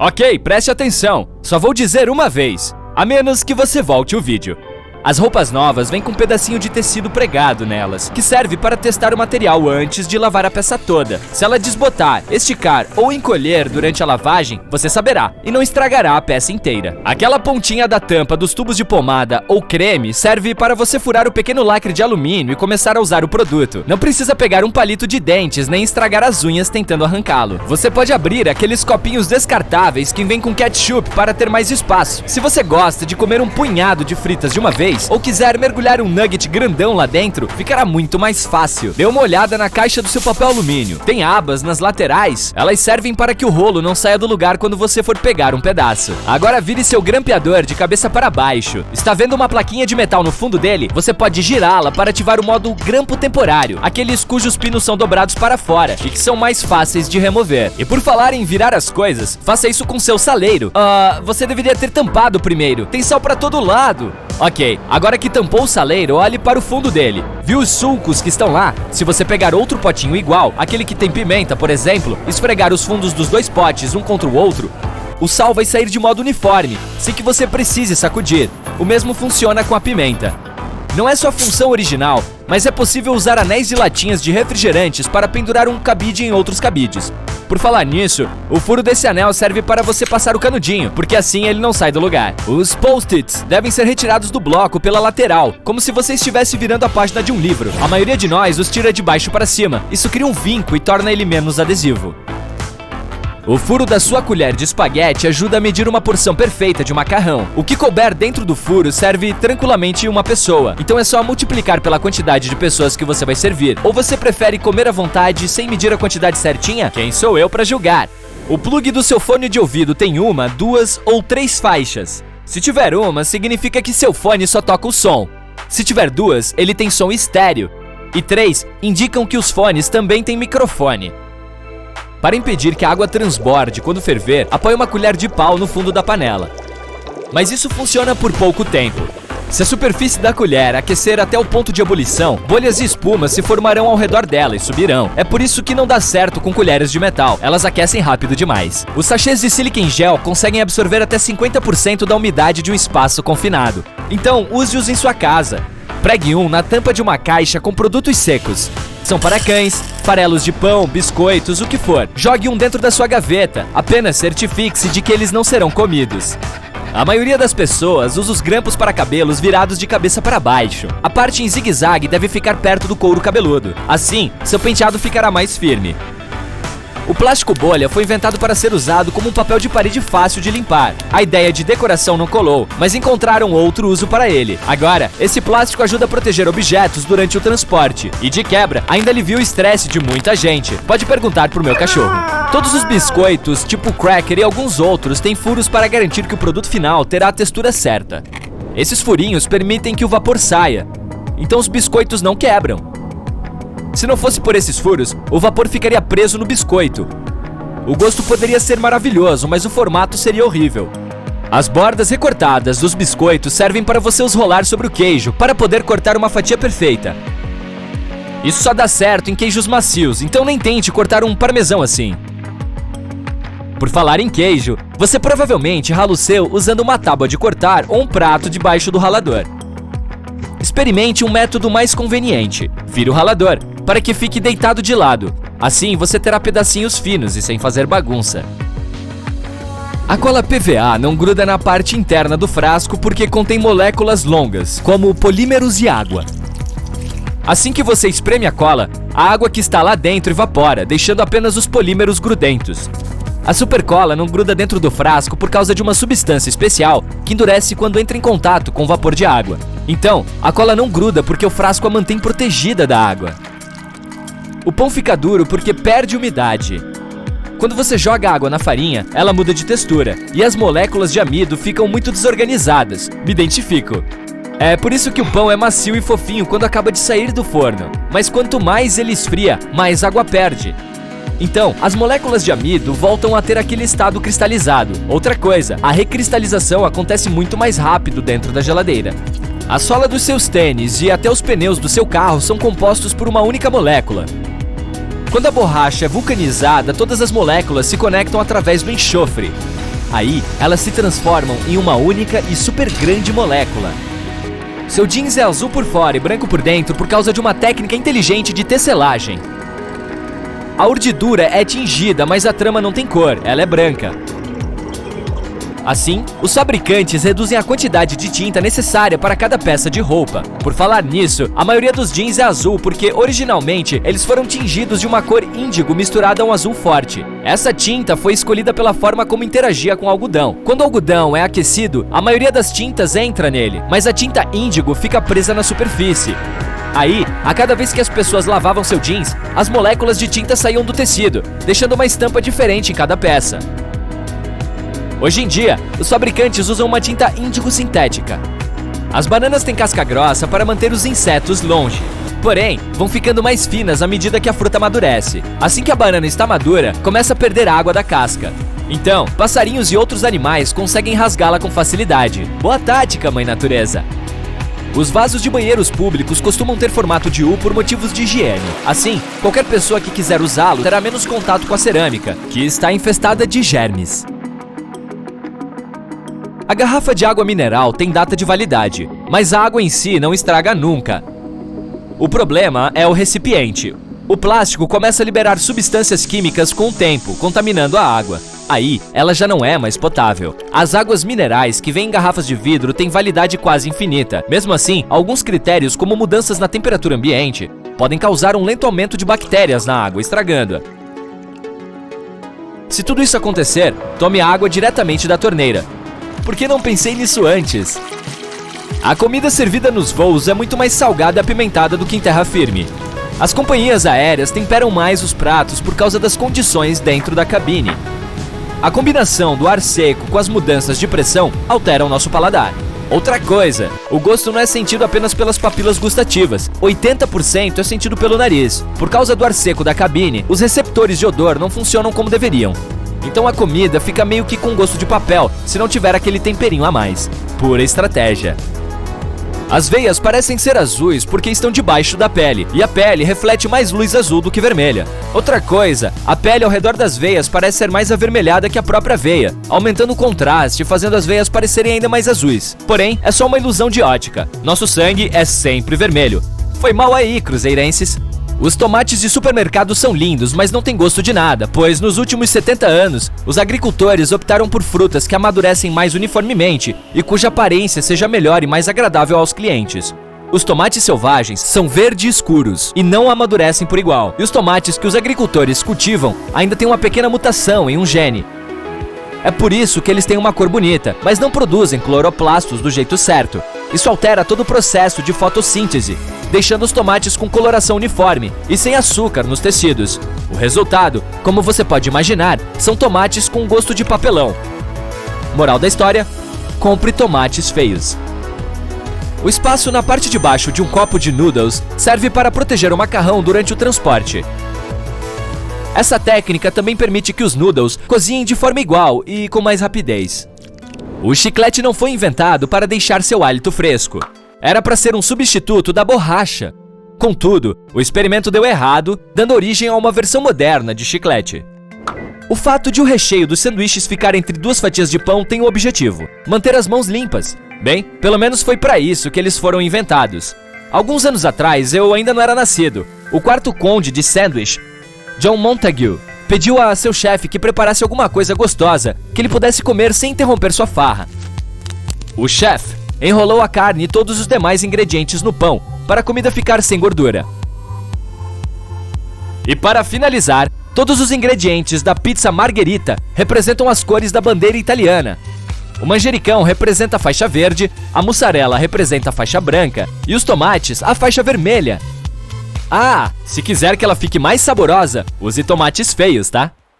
Ok, preste atenção. Só vou dizer uma vez, a menos que você volte o vídeo. As roupas novas vêm com um pedacinho de tecido pregado nelas, que serve para testar o material antes de lavar a peça toda. Se ela desbotar, esticar ou encolher durante a lavagem, você saberá e não estragará a peça inteira. Aquela pontinha da tampa dos tubos de pomada ou creme serve para você furar o pequeno lacre de alumínio e começar a usar o produto. Não precisa pegar um palito de dentes nem estragar as unhas tentando arrancá-lo. Você pode abrir aqueles copinhos descartáveis que vêm com ketchup para ter mais espaço. Se você gosta de comer um punhado de fritas de uma vez, ou quiser mergulhar um nugget grandão lá dentro, ficará muito mais fácil. Dê uma olhada na caixa do seu papel alumínio. Tem abas nas laterais, elas servem para que o rolo não saia do lugar quando você for pegar um pedaço. Agora vire seu grampeador de cabeça para baixo. Está vendo uma plaquinha de metal no fundo dele? Você pode girá-la para ativar o modo grampo temporário, aqueles cujos pinos são dobrados para fora e que são mais fáceis de remover. E por falar em virar as coisas, faça isso com seu saleiro. Você deveria ter tampado primeiro. Tem sal para todo lado. Ok, agora que tampou o saleiro, olhe para o fundo dele. Viu os sulcos que estão lá? Se você pegar outro potinho igual, aquele que tem pimenta, por exemplo, esfregar os fundos dos dois potes um contra o outro, o sal vai sair de modo uniforme, sem que você precise sacudir. O mesmo funciona com a pimenta. Não é sua função original, mas é possível usar anéis e latinhas de refrigerantes para pendurar um cabide em outros cabides. Por falar nisso, o furo desse anel serve para você passar o canudinho, porque assim ele não sai do lugar. Os post-its devem ser retirados do bloco pela lateral, como se você estivesse virando a página de um livro. A maioria de nós os tira de baixo para cima. Isso cria um vinco e torna ele menos adesivo. O furo da sua colher de espaguete ajuda a medir uma porção perfeita de macarrão. O que couber dentro do furo serve tranquilamente uma pessoa, então é só multiplicar pela quantidade de pessoas que você vai servir. Ou você prefere comer à vontade sem medir a quantidade certinha? Quem sou eu para julgar? O plug do seu fone de ouvido tem uma, duas ou três faixas. Se tiver uma, significa que seu fone só toca o som. Se tiver duas, ele tem som estéreo. E três indicam que os fones também têm microfone. Para impedir que a água transborde quando ferver, apoie uma colher de pau no fundo da panela. Mas isso funciona por pouco tempo. Se a superfície da colher aquecer até o ponto de ebulição, bolhas de espuma se formarão ao redor dela e subirão. É por isso que não dá certo com colheres de metal, elas aquecem rápido demais. Os sachês de sílica em gel conseguem absorver até 50% da umidade de um espaço confinado. Então, use-os em sua casa. Pregue um na tampa de uma caixa com produtos secos. São para cães, farelos de pão, biscoitos, o que for. Jogue um dentro da sua gaveta. Apenas certifique-se de que eles não serão comidos. A maioria das pessoas usa os grampos para cabelos virados de cabeça para baixo. A parte em zigue-zague deve ficar perto do couro cabeludo. Assim, seu penteado ficará mais firme. O plástico bolha foi inventado para ser usado como um papel de parede fácil de limpar. A ideia de decoração não colou, mas encontraram outro uso para ele. Agora, esse plástico ajuda a proteger objetos durante o transporte. E de quebra, ainda alivia o estresse de muita gente. Pode perguntar pro meu cachorro. Todos os biscoitos, tipo cracker e alguns outros, têm furos para garantir que o produto final terá a textura certa. Esses furinhos permitem que o vapor saia, então os biscoitos não quebram. Se não fosse por esses furos, o vapor ficaria preso no biscoito. O gosto poderia ser maravilhoso, mas o formato seria horrível. As bordas recortadas dos biscoitos servem para você os rolar sobre o queijo, para poder cortar uma fatia perfeita. Isso só dá certo em queijos macios, então nem tente cortar um parmesão assim. Por falar em queijo, você provavelmente rala o seu usando uma tábua de cortar ou um prato debaixo do ralador. Experimente um método mais conveniente. Vire o ralador, para que fique deitado de lado. Assim você terá pedacinhos finos e sem fazer bagunça. A cola PVA não gruda na parte interna do frasco porque contém moléculas longas, como polímeros e água. Assim que você espreme a cola, a água que está lá dentro evapora, deixando apenas os polímeros grudentos. A supercola não gruda dentro do frasco por causa de uma substância especial que endurece quando entra em contato com o vapor de água. Então, a cola não gruda porque o frasco a mantém protegida da água. O pão fica duro porque perde umidade. Quando você joga água na farinha, ela muda de textura e as moléculas de amido ficam muito desorganizadas. Me identifico. É por isso que o pão é macio e fofinho quando acaba de sair do forno. Mas quanto mais ele esfria, mais água perde. Então, as moléculas de amido voltam a ter aquele estado cristalizado. Outra coisa, a recristalização acontece muito mais rápido dentro da geladeira. A sola dos seus tênis e até os pneus do seu carro são compostos por uma única molécula. Quando a borracha é vulcanizada, todas as moléculas se conectam através do enxofre. Aí, elas se transformam em uma única e super grande molécula. Seu jeans é azul por fora e branco por dentro por causa de uma técnica inteligente de tecelagem. A urdidura é tingida, mas a trama não tem cor, ela é branca. Assim, os fabricantes reduzem a quantidade de tinta necessária para cada peça de roupa. Por falar nisso, a maioria dos jeans é azul porque, originalmente, eles foram tingidos de uma cor índigo misturada a um azul forte. Essa tinta foi escolhida pela forma como interagia com o algodão. Quando o algodão é aquecido, a maioria das tintas entra nele, mas a tinta índigo fica presa na superfície. Aí, a cada vez que as pessoas lavavam seu jeans, as moléculas de tinta saíam do tecido, deixando uma estampa diferente em cada peça. Hoje em dia, os fabricantes usam uma tinta índigo sintética. As bananas têm casca grossa para manter os insetos longe. Porém, vão ficando mais finas à medida que a fruta amadurece. Assim que a banana está madura, começa a perder água da casca. Então, passarinhos e outros animais conseguem rasgá-la com facilidade. Boa tática, mãe natureza! Os vasos de banheiros públicos costumam ter formato de U por motivos de higiene. Assim, qualquer pessoa que quiser usá-lo terá menos contato com a cerâmica, que está infestada de germes. A garrafa de água mineral tem data de validade, mas a água em si não estraga nunca. O problema é o recipiente. O plástico começa a liberar substâncias químicas com o tempo, contaminando a água. Aí, ela já não é mais potável. As águas minerais que vêm em garrafas de vidro têm validade quase infinita. Mesmo assim, alguns critérios, como mudanças na temperatura ambiente, podem causar um lento aumento de bactérias na água, estragando-a. Se tudo isso acontecer, tome a água diretamente da torneira. Por que não pensei nisso antes? A comida servida nos voos é muito mais salgada e apimentada do que em terra firme. As companhias aéreas temperam mais os pratos por causa das condições dentro da cabine. A combinação do ar seco com as mudanças de pressão altera o nosso paladar. Outra coisa, o gosto não é sentido apenas pelas papilas gustativas, 80% é sentido pelo nariz. Por causa do ar seco da cabine, os receptores de odor não funcionam como deveriam. Então a comida fica meio que com gosto de papel, se não tiver aquele temperinho a mais. Pura estratégia. As veias parecem ser azuis porque estão debaixo da pele, e a pele reflete mais luz azul do que vermelha. Outra coisa, a pele ao redor das veias parece ser mais avermelhada que a própria veia, aumentando o contraste e fazendo as veias parecerem ainda mais azuis. Porém, é só uma ilusão de ótica. Nosso sangue é sempre vermelho. Foi mal aí, cruzeirenses! Os tomates de supermercado são lindos, mas não têm gosto de nada, pois nos últimos 70 anos, os agricultores optaram por frutas que amadurecem mais uniformemente e cuja aparência seja melhor e mais agradável aos clientes. Os tomates selvagens são verde escuros e não amadurecem por igual, e os tomates que os agricultores cultivam ainda têm uma pequena mutação em um gene. É por isso que eles têm uma cor bonita, mas não produzem cloroplastos do jeito certo. Isso altera todo o processo de fotossíntese, deixando os tomates com coloração uniforme e sem açúcar nos tecidos. O resultado, como você pode imaginar, são tomates com gosto de papelão. Moral da história: compre tomates feios. O espaço na parte de baixo de um copo de noodles serve para proteger o macarrão durante o transporte. Essa técnica também permite que os noodles cozinhem de forma igual e com mais rapidez. O chiclete não foi inventado para deixar seu hálito fresco. Era para ser um substituto da borracha. Contudo, o experimento deu errado, dando origem a uma versão moderna de chiclete. O fato de o recheio dos sanduíches ficar entre duas fatias de pão tem o objetivo: manter as mãos limpas. Bem, pelo menos foi para isso que eles foram inventados. Alguns anos atrás, eu ainda não era nascido. O quarto conde de Sandwich, John Montague, pediu a seu chefe que preparasse alguma coisa gostosa que ele pudesse comer sem interromper sua farra. O chefe enrolou a carne e todos os demais ingredientes no pão para a comida ficar sem gordura. E para finalizar, todos os ingredientes da pizza margherita representam as cores da bandeira italiana. O manjericão representa a faixa verde, a mussarela representa a faixa branca e os tomates a faixa vermelha. Ah, se quiser que ela fique mais saborosa, use tomates feios, tá?